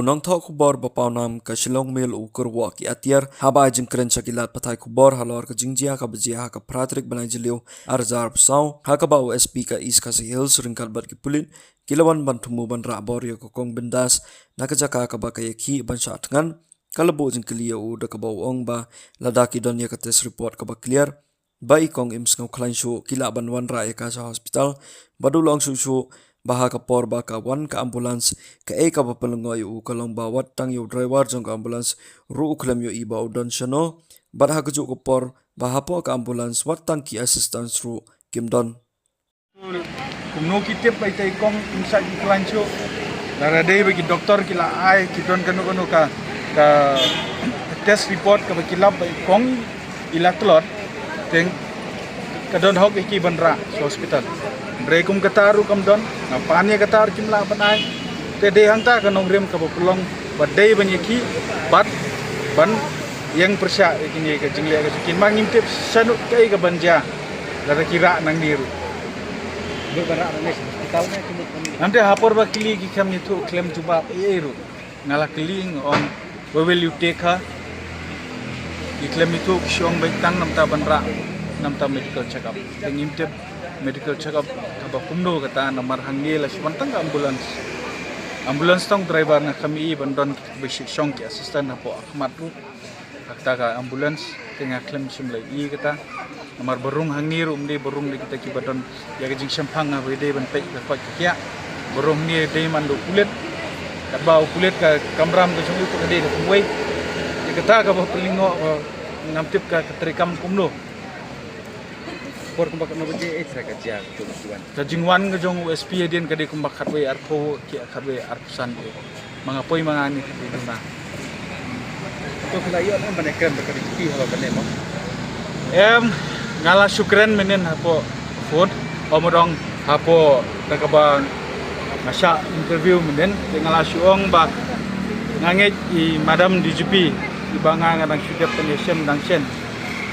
nong thok kubor bapau nam ka Shillong mil ukur wa ki atiar haba jing kren chakilat pathai kubor halor ka jingjia ka bajia ka pratrik banai jiliu arzar psau ha ka ba OSP ka is ka hills ringkal bat ki pulin kilawan ban thumu ban ra bor yo kong bindas nakajaka ka ba ka yakhi ban sha tngan kalabo jing clear u da ka ba ong ba ladaki don ya ka test report ka ba clear bai kong ims ngau khlain shu kila ban wan ra ya ka hospital badulong shu baha ka por ba ka wan ka ambulance ka ka ba palungoi u ka long ba wat tang yo driver jong ka ambulance ru uklam yo iba udon shano bar ha ku ko por baha po ka ambulance wat tang ki assistance ru kimdon kumno kitip bai tai kong inside klancho dara dei bagi doktor kila ai kidon kanu ka test report ka bagi lab bai kong ila klot teng kadon hok iki bandra hospital Rekum kataru kam don, napanya katar jumlah panai. Tede hangta kanong rem kabupulong badai banyaki bat ban yang persya ini ke jingle ke sikin mangim tip sanuk kai ke banja. Lara kira nang niru. Berbara nang hospital na kimut kami. Nanti hapor ba kili ki kam itu klaim juba eiru. Ngala kili on where will you take her? Iklaim itu syong baitang namta banra namta medical check up. Ngim tip medical check up kaba kumno kata namar hangi la swantang ambulance tong driver na kami bandon basic song ki assistant na po Ahmad ru akta ka ambulance tenga klem simlai I kata namar berung hangi ru mde berung de kita ki bandon ya ke jing sampang na wede ban pe ka kwa kya berung ni de mandu kulit kat bau kulit ka kamram ka sung itu de kumwei ya kata ka ba pelingo ngamtip ka terikam kumno Por kumbak no baje extra kacia tuan. Kajingwan ke jong USP edian kade kumbak khatwe arpo ki khatwe arpusan mga poi mga ni na. To kala yo na banekran bakari ki hawa kanemo. Ngala syukran menen hapo food omodong hapo nakabang nasa interview menen ngala syuong ba nganget I madam DGP ibanga ngadang syudap penyesem dangsen.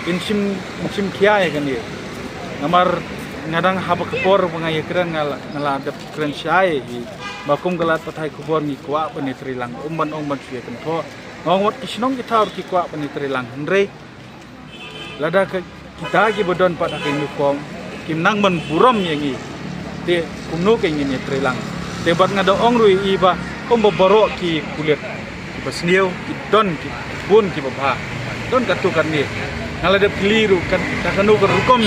Insim kiai kan dia. Namar ngadang haba kepor mengaya keren ngala ada keren syai bakum galat patai kubor ni kwa penitri lang umban suya kento ngawat kisnong kita ki kwa penitri lang hendre lada ke kita ki bodon pada kini kom kim nang men burom yangi te kumno ke ngini trilang te bat ngada ong rui iba boro ki kulit ki basniu ki don ki bun ki babha don katukan ni ngala de keliru kan takanu kerukom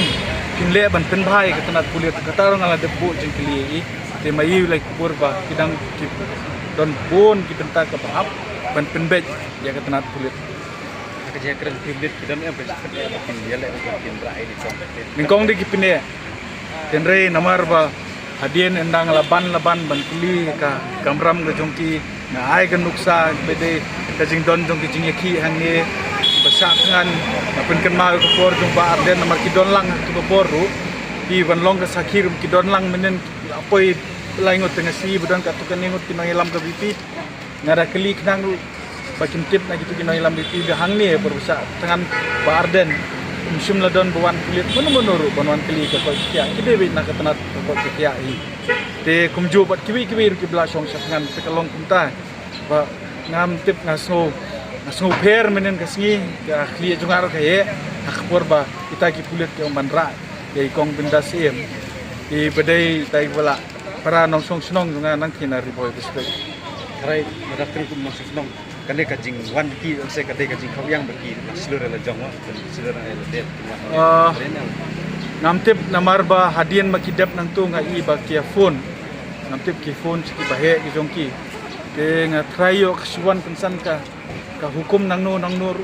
kinle ban penbhai ke tanat kulit katarong ala debu jengkeli te mai like kurba kidang ki don bon ki benta ke bahap ban penbej ya ke tanat kulit Kerja keren kulit kita ni apa kin dia le kin rai di song. mingkong di kipine tenre namar ba hadien endang laban ban kuli ka kamram ke jongki na ai ke nuksa bede ka jing don jongki jing yaki hangi besak dengan napin kenal ke por jumpa arden namar kidon lang ke boru di banlong ke sakir kidon lang menen apoi laingot tengah si budan katukan ningot kinong ilam ke bipi ngada keli kenang bakim tip na gitu kinong ilam bipi gahang ni berbesak dengan ba arden musim ladon bawan kulit menuru bawan keli ke koi kia kide be nak ketenat koi kia I te kumju bat kiwi ki belasong sangan tekalong kumta ba ngam tip ngaso per menen kasngi ka kli jungar kaye akpor ba kita ki kulit ke mandra ye kong bindas em I bedai tai bala para nong song snong junga nang kina riboy bisbek Karai madakri kum masuk nong kane kajing wan ki se kade kajing khawyang baki seluruh la jongwa seluruh la det. Namtip namar ba hadian makidap nang tu ngai ba kia phone namtip ki phone ki bahe ki jongki ke nga trayo kasuan pensan ka hukum nang nur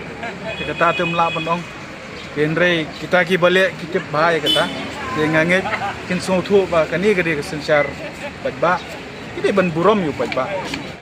kita tatem la bandong kenre kita ki balik kitip bahaya kata ke nganget kin so thu ba kani gade ke sensar ba ide ban burom yu ba